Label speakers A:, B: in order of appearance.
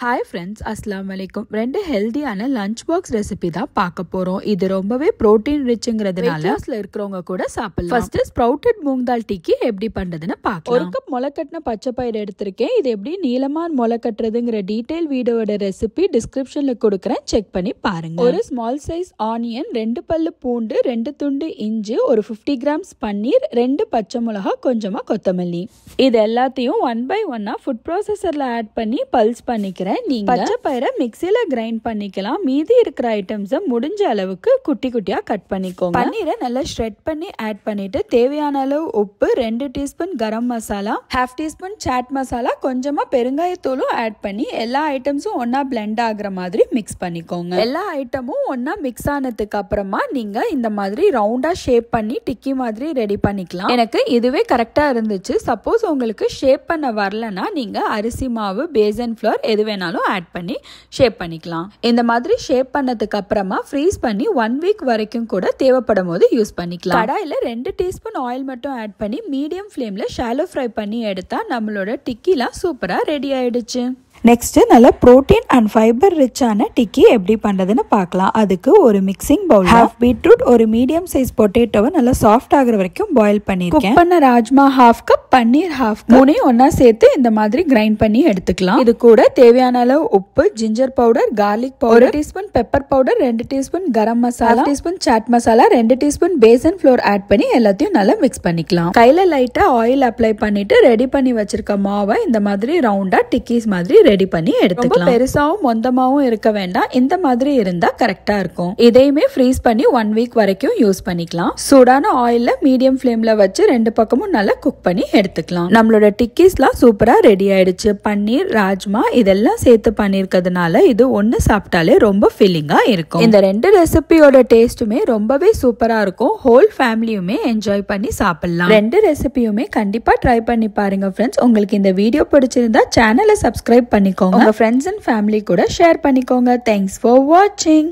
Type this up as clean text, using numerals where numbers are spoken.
A: Hi friends, Assalamu alaikum. ரெண்டு ஹெல்தியான lunch box recipe தான் பார்க்க போறோம். இது ரொம்பவே புரோட்டீன் ரிச்ங்கிறதுனால வெயிட்லாஸ்ல இருக்கிறவங்க கூட சாப்பிடலாம். ஃபர்ஸ்ட் ஸ்ப்ரவுட்டட் மூங் தால் டிக்கி எப்படி பண்றதுன்னு பார்க்கலாம். ஒரு கப் முளைக்கட்டின பச்சை பயிறு எடுத்திருக்கேன். இது எப்படி நீளமா முளைக்கட்டுறதுங்கிற டீடைல் வீடியோவோட ரெசிபி டிஸ்கிரிப்ஷன்ல கொடுக்குறேன், செக் பண்ணி பாருங்க. ஒரு ஸ்மால் சைஸ் ஆனியன், 2 பல்லு பூண்டு, 2 துண்டு இஞ்சி, ஒரு 50 கிராம்ஸ் பன்னீர், 2 பச்சை மிளகா, கொஞ்சமா கொத்தமல்லி. இது எல்லாத்தையும் 1 by 1 ஃபுட் ப்ராசஸர்ல ஆட் பண்ணி பல்ஸ் பண்ணிக்கிறேன். நீங்க பச்சை பயிரை மிக்ஸில கிரைண்ட் பண்ணிக்கலாம். மீதி இருக்கிற ஐட்டம்ஸை முடிஞ்ச அளவுக்கு குட்டி குட்டியா கட் பண்ணிக்கோங்க. பன்னீரை நல்லா ஷ்ரெட் பண்ணி ஆட் பண்ணிட்டு தேவையான அளவு உப்பு, 2 டீஸ்பூன் கரம் மசாலா, 1/2 டீஸ்பூன் சாட் மசாலா, கொஞ்சமா பெருங்காயத்தூளும் ஆட் பண்ணி எல்லா ஐட்டம்ஸும் ஒன்னா பிளெண்ட் ஆகுற மாதிரி மிக்ஸ் பண்ணிக்கோங்க. எல்லா ஐட்டமும் ஒன்னா மிக்ஸ் ஆனதுக்கு அப்புறமா நீங்க இந்த மாதிரி ரவுண்டா ஷேப் பண்ணி டிக்கி மாதிரி ரெடி பண்ணிக்கலாம். எனக்கு இதுவே கரெக்டா இருந்துச்சு. சப்போஸ் உங்களுக்கு ஷேப் பண்ண வரலன்னா நீங்க அரிசி மாவு, பேசன் ஃப்ளோர் எது வேணாலும் ஆட் பண்ணி ஷேப் பண்ணிக்கலாம். இந்த மாதிரி ஷேப் பண்ணதுக்கு அப்புறமா ஃப்ரீஸ் பண்ணி 1 வீக் வரைக்கும் கூட தேவைப்படும் போது யூஸ் பண்ணிக்கலாம். கடாயில 2 டீஸ்பூன் ஆயில் மட்டும் ஆட் பண்ணி மீடியம் ஃப்ளேம்ல ஷாலோ ஃப்ரை பண்ணி எடுத்தா நம்மளோட டிக்கிலாம் சூப்பரா ரெடி ஆயிடுச்சு. நெக்ஸ்ட் நல்ல புரோட்டீன் அண்ட் ஃபைபர் ரிச்சான டிக்கி எப்படி பண்றதுன்னு பார்க்கலாம். அதுக்கு ஒரு மிக்சிங் பவுல், ஹாஃப் பீட்ரூட், ஒரு மீடியம் சைஸ் பொட்டேட்டோவை நல்லா சாஃப்ட் ஆகுற வரைக்கும் பாயில் பண்ணிருக்கேன். குக் பண்ண ராஜ்மா ஹாஃப் கப், பன்னீர் ஹாஃப் கப், மூணையும் ஒன்னா சேர்த்து இந்த மாதிரி கிரைண்ட் பண்ணி எடுத்துக்கலாம். இது கூட தேவையான அளவு உப்பு, ginger powder, garlic powder, 1 teaspoon pepper powder, 2 teaspoon garam masala, 1 teaspoon chaat masala, 2 teaspoon besan flour add பண்ணி எல்லாத்தையும் நல்லா மிக்ஸ் பண்ணிக்கலாம். கையில லைட்டா ஆயில் அப்ளை பண்ணிட்டு ரெடி பண்ணி வச்சிருக்க மாவை இந்த மாதிரி ரவுண்டா டிக்கிஸ் மாதிரி ரெடி பண்ணி எடுத்துக்கலாம். பெருசாவும் மொந்தமாவும் இருக்க வேண்டாம், இந்த மாதிரி இருந்தா கரெக்டா இருக்கும். இதையுமே ஃப்ரீஸ் பண்ணி 1 வீக் வரைக்கும் யூஸ் பண்ணிக்கலாம். சூடான ஆயில்ல மீடியம் ஃப்ளேம்ல வச்சு 2 பக்கமும் நல்லா குக் பண்ணி எடுத்துக்கலாம். நம்மளோட டிக்கிஸ்லாம் சூப்பரா ரெடி ஆயிடுச்சு. பன்னீர், ராஜ்மா இதெல்லாம் சேர்த்து பண்ணிருக்கிறதுனால இது ஒன்னு சாப்பிட்டாலே ரொம்ப ஃபில்லிங்கா இருக்கும். இந்த 2 ரெசிபியோட டேஸ்ட்டுமே ரொம்பவே சூப்பரா இருக்கும். ஹோல் ஃபேமிலியுமே என்ஜாய் பண்ணி சாப்பிடலாம். 2 ரெசிபியுமே கண்டிப்பா ட்ரை பண்ணி பாருங்க ஃப்ரெண்ட்ஸ். உங்களுக்கு இந்த வீடியோ பிடிச்சிருந்தா சேனலை சப்ஸ்கிரைப் பண்ணிக்கோங்க. உங்க ஃப்ரெண்ட்ஸ் அண்ட் ஃபேமிலி கூட ஷேர் பண்ணிக்கோங்க. தேங்க்ஸ் ஃபார் வாட்சிங்.